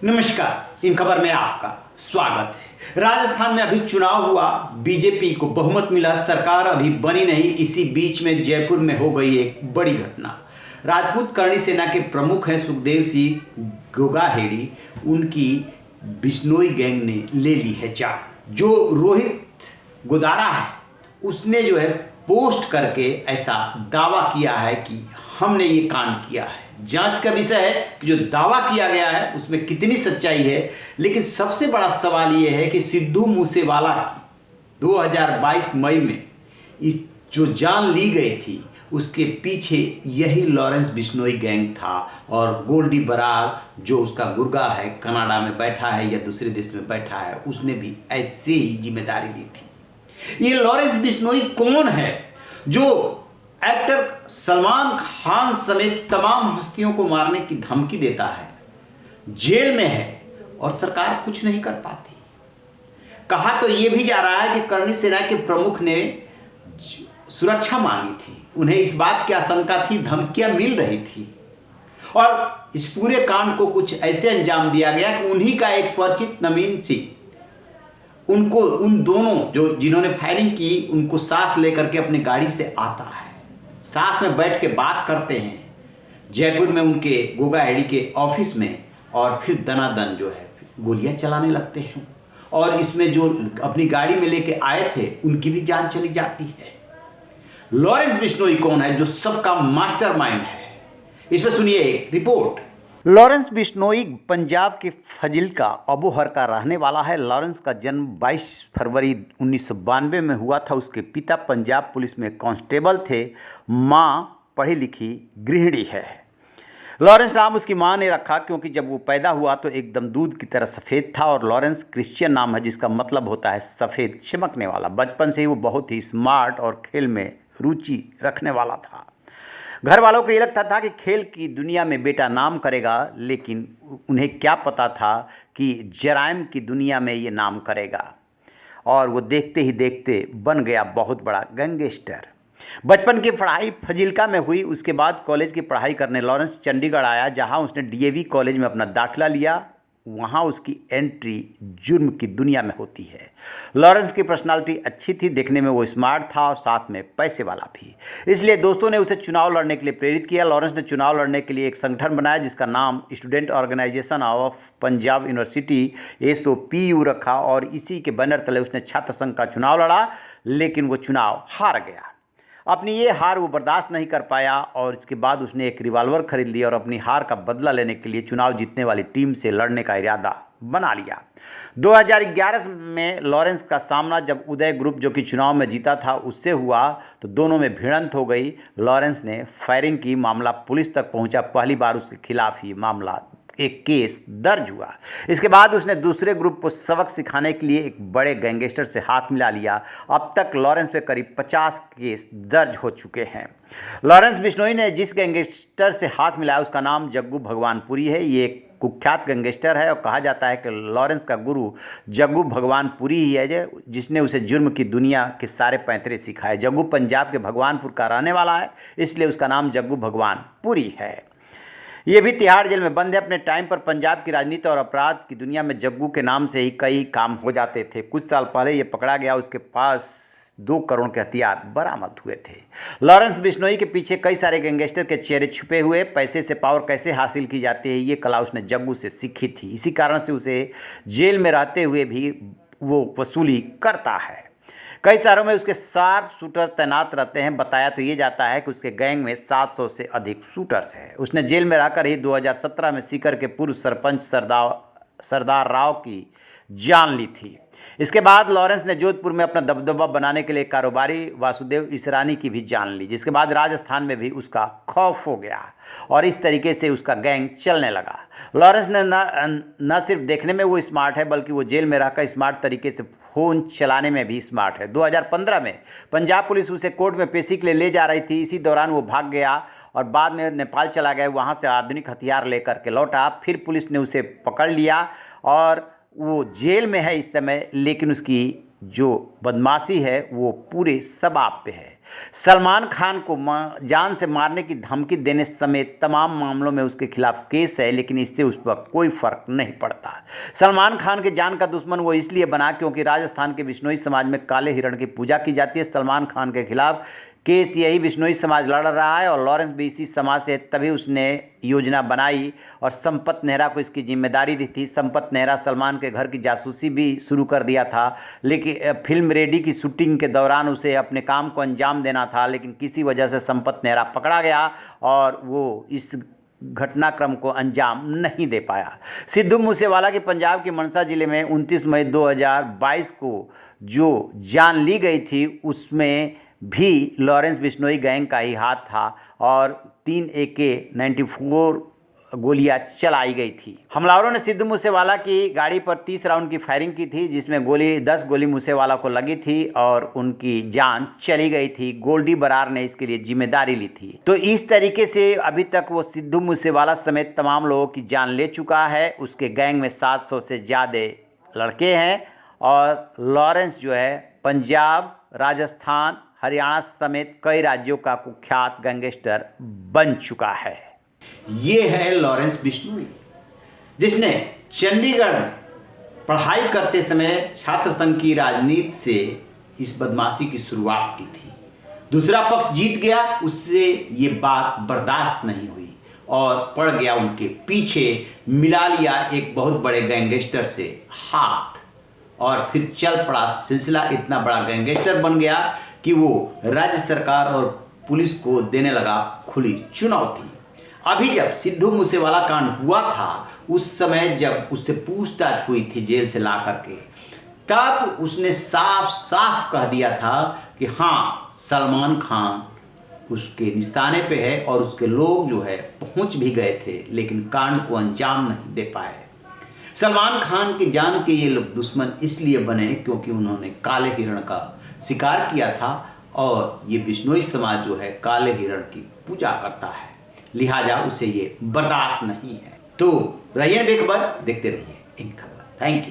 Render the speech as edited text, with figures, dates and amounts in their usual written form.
नमस्कार, इन खबर में आपका स्वागत है। राजस्थान में अभी चुनाव हुआ, बीजेपी को बहुमत मिला, सरकार अभी बनी नहीं। इसी बीच में जयपुर में हो गई एक बड़ी घटना। राजपूत करणी सेना के प्रमुख हैं सुखदेव सिंह गोगाहेड़ी, उनकी बिश्नोई गैंग ने ले ली है जान। जो रोहित गोदारा है उसने जो है पोस्ट करके ऐसा दावा किया है कि हमने ये कांड किया है। जांच का विषय है कि जो दावा किया गया है उसमें कितनी सच्चाई है। लेकिन सबसे बड़ा सवाल ये है कि सिद्धू मूसेवाला की 2022 मई में इस जो जान ली गई थी उसके पीछे यही लॉरेंस बिश्नोई गैंग था। और गोल्डी बरार जो उसका गुर्गा है, कनाडा में बैठा है या दूसरे देश में बैठा है, उसने भी ऐसे ही जिम्मेदारी ली थी। ये लॉरेंस बिश्नोई कौन है जो एक्टर सलमान खान समेत तमाम हस्तियों को मारने की धमकी देता है, जेल में है और सरकार कुछ नहीं कर पाती। कहा तो यह भी जा रहा है कि करणी सेना के प्रमुख ने सुरक्षा मांगी थी, उन्हें इस बात की आशंका थी, धमकियां मिल रही थी और इस पूरे कांड को कुछ ऐसे अंजाम दिया गया कि उन्हीं का एक परिचित नवीन सिंह उनको उन दोनों जो जिन्होंने फायरिंग की उनको साथ लेकर के अपनी गाड़ी से आता है, साथ में बैठ के बात करते हैं जयपुर में उनके गोगाहेड़ी के ऑफिस में, और फिर दनादन जो है गोलियां चलाने लगते हैं। और इसमें जो अपनी गाड़ी में लेके आए थे उनकी भी जान चली जाती है। लॉरेंस बिश्नोई कौन है जो सबका मास्टरमाइंड है, इस पर सुनिए एक रिपोर्ट। लॉरेंस बिश्नोई पंजाब के फजिल्का अबोहर का रहने वाला है। लॉरेंस का जन्म 22 फरवरी 1992 में हुआ था। उसके पिता पंजाब पुलिस में कांस्टेबल थे, माँ पढ़ी लिखी गृहिणी है। लॉरेंस नाम उसकी माँ ने रखा क्योंकि जब वो पैदा हुआ तो एकदम दूध की तरह सफ़ेद था। और लॉरेंस क्रिश्चियन नाम है जिसका मतलब होता है सफ़ेद चमकने वाला। बचपन से ही वो बहुत ही स्मार्ट और खेल में रुचि रखने वाला था। घर वालों को ये लगता था कि खेल की दुनिया में बेटा नाम करेगा, लेकिन उन्हें क्या पता था कि जराइम की दुनिया में ये नाम करेगा। और वो देखते ही देखते बन गया बहुत बड़ा गैंगस्टर। बचपन की पढ़ाई फजिल्का में हुई। उसके बाद कॉलेज की पढ़ाई करने लॉरेंस चंडीगढ़ आया, जहां उसने डीएवी कॉलेज में अपना दाखिला लिया। वहाँ उसकी एंट्री जुर्म की दुनिया में होती है। लॉरेंस की पर्सनालिटी अच्छी थी, देखने में वो स्मार्ट था और साथ में पैसे वाला भी, इसलिए दोस्तों ने उसे चुनाव लड़ने के लिए प्रेरित किया। लॉरेंस ने चुनाव लड़ने के लिए एक संगठन बनाया जिसका नाम Student Organisation of Punjab University SOPU रखा, और इसी के बैनर तले उसने छात्र संघ का चुनाव लड़ा, लेकिन वो चुनाव हार गया। अपनी ये हार वो बर्दाश्त नहीं कर पाया और इसके बाद उसने एक रिवॉल्वर खरीद लिया और अपनी हार का बदला लेने के लिए चुनाव जीतने वाली टीम से लड़ने का इरादा बना लिया। 2011 में लॉरेंस का सामना जब उदय ग्रुप जो कि चुनाव में जीता था उससे हुआ तो दोनों में भिड़ंत हो गई। लॉरेंस ने फायरिंग की, मामला पुलिस तक पहुंचा। पहली बार उसके खिलाफ ही मामला एक केस दर्ज हुआ। इसके बाद उसने दूसरे ग्रुप को सबक सिखाने के लिए एक बड़े गैंगस्टर से हाथ मिला लिया। अब तक लॉरेंस पे करीब 50 केस दर्ज हो चुके हैं। लॉरेंस बिश्नोई ने जिस गैंगस्टर से हाथ मिलाया उसका नाम जग्गू भगवानपुरी है। ये एक कुख्यात गैंगस्टर है और कहा जाता है कि लॉरेंस का गुरु जग्गू भगवानपुरी ही है जिसने उसे जुर्म की दुनिया के सारे पैंतरे सिखाए। जग्गू पंजाब के भगवानपुर का रहने वाला है, इसलिए उसका नाम जग्गू भगवानपुरी है। ये भी तिहाड़ जेल में बंद है। अपने टाइम पर पंजाब की राजनीति और अपराध की दुनिया में जग्गू के नाम से ही कई काम हो जाते थे। कुछ साल पहले ये पकड़ा गया, उसके पास 2 करोड़ के हथियार बरामद हुए थे। लॉरेंस बिश्नोई के पीछे कई सारे गैंगस्टर के चेहरे छुपे हुए। पैसे से पावर कैसे हासिल की जाती है ये कला उसने जग्गू से सीखी थी। इसी कारण से उसे जेल में रहते हुए भी वो वसूली करता है। कई शहरों में उसके 4 शूटर तैनात रहते हैं। बताया तो ये जाता है कि उसके गैंग में 700 से अधिक शूटर्स हैं। उसने जेल में रहकर ही 2017 में सीकर के पूर्व सरपंच सरदार राव की जान ली थी। इसके बाद लॉरेंस ने जोधपुर में अपना दबदबा बनाने के लिए कारोबारी वासुदेव इसरानी की भी जान ली, जिसके बाद राजस्थान में भी उसका खौफ हो गया और इस तरीके से उसका गैंग चलने लगा। लॉरेंस ने न सिर्फ देखने में वो स्मार्ट है बल्कि वो जेल में रहकर स्मार्ट तरीके से फ़ोन चलाने में भी स्मार्ट है। 2015 में पंजाब पुलिस उसे कोर्ट में पेशी के लिए ले जा रही थी। इसी दौरान वो भाग गया और बाद में नेपाल चला गया। वहाँ से आधुनिक हथियार लेकर के लौटा। फिर पुलिस ने उसे पकड़ लिया और वो जेल में है इस समय, लेकिन उसकी जो बदमाशी है वो पूरे शबाब पे है। सलमान खान को जान से मारने की धमकी देने समेत तमाम मामलों में उसके खिलाफ केस है, लेकिन इससे उस पर कोई फर्क नहीं पड़ता। सलमान खान के जान का दुश्मन वो इसलिए बना क्योंकि राजस्थान के बिश्नोई समाज में काले हिरण की पूजा की जाती है। सलमान खान के खिलाफ केस यही बिश्नोई समाज लड़ रहा है और लॉरेंस भी इसी समाज से, तभी उसने योजना बनाई और संपत नेहरा को इसकी जिम्मेदारी दी थी। संपत नेहरा सलमान के घर की जासूसी भी शुरू कर दिया था, लेकिन फिल्म रेडी की शूटिंग के दौरान उसे अपने काम को अंजाम देना था, लेकिन किसी वजह से संपत नेहरा पकड़ा गया और वो इस घटनाक्रम को अंजाम नहीं दे पाया। सिद्धू मूसेवाला की पंजाब के मनसा जिले में 29 मई 2022 को जो जान ली गई थी उसमें भी लॉरेंस बिश्नोई गैंग का ही हाथ था और 3 AK-94 गोलियां चलाई गई थी। हमलावरों ने सिद्धू मूसेवाला की गाड़ी पर 30 राउंड की फायरिंग की थी, जिसमें 10 गोली मूसेवाला को लगी थी और उनकी जान चली गई थी। गोल्डी बरार ने इसके लिए जिम्मेदारी ली थी। तो इस तरीके से अभी तक वो सिद्धू मूसेवाला समेत तमाम लोगों की जान ले चुका है। उसके गैंग में 700 से ज़्यादा लड़के हैं और लॉरेंस जो है पंजाब, राजस्थान, हरियाणा समेत कई राज्यों का कुख्यात गैंगस्टर बन चुका है। ये है लॉरेंस बिश्नोई, जिसने चंडीगढ़ में पढ़ाई करते समय छात्र संघ की राजनीति से इस बदमाशी की शुरुआत की थी। दूसरा पक्ष जीत गया, उससे ये बात बर्दाश्त नहीं हुई और पड़ गया उनके पीछे, मिला लिया एक बहुत बड़े गैंगस्टर से हाथ और फिर चल पड़ा सिलसिला। इतना बड़ा गैंगस्टर बन गया कि वो राज्य सरकार और पुलिस को देने लगा खुली चुनौती। अभी जब सिद्धू मूसेवाला कांड हुआ था, उस समय जब उससे पूछताछ हुई थी जेल से ला करके, तब उसने साफ साफ कह दिया था कि हाँ, सलमान खान उसके निशाने पे है और उसके लोग जो है पहुंच भी गए थे, लेकिन कांड को अंजाम नहीं दे पाए। सलमान खान के जान के ये लोग दुश्मन इसलिए बने क्योंकि उन्होंने काले हिरण का शिकार किया था और ये बिश्नोई समाज जो है काले हिरण की पूजा करता है, लिहाजा उसे ये बर्दाश्त नहीं है। तो रहिए बेखबर, देखते रहिए इन खबर। Thank you.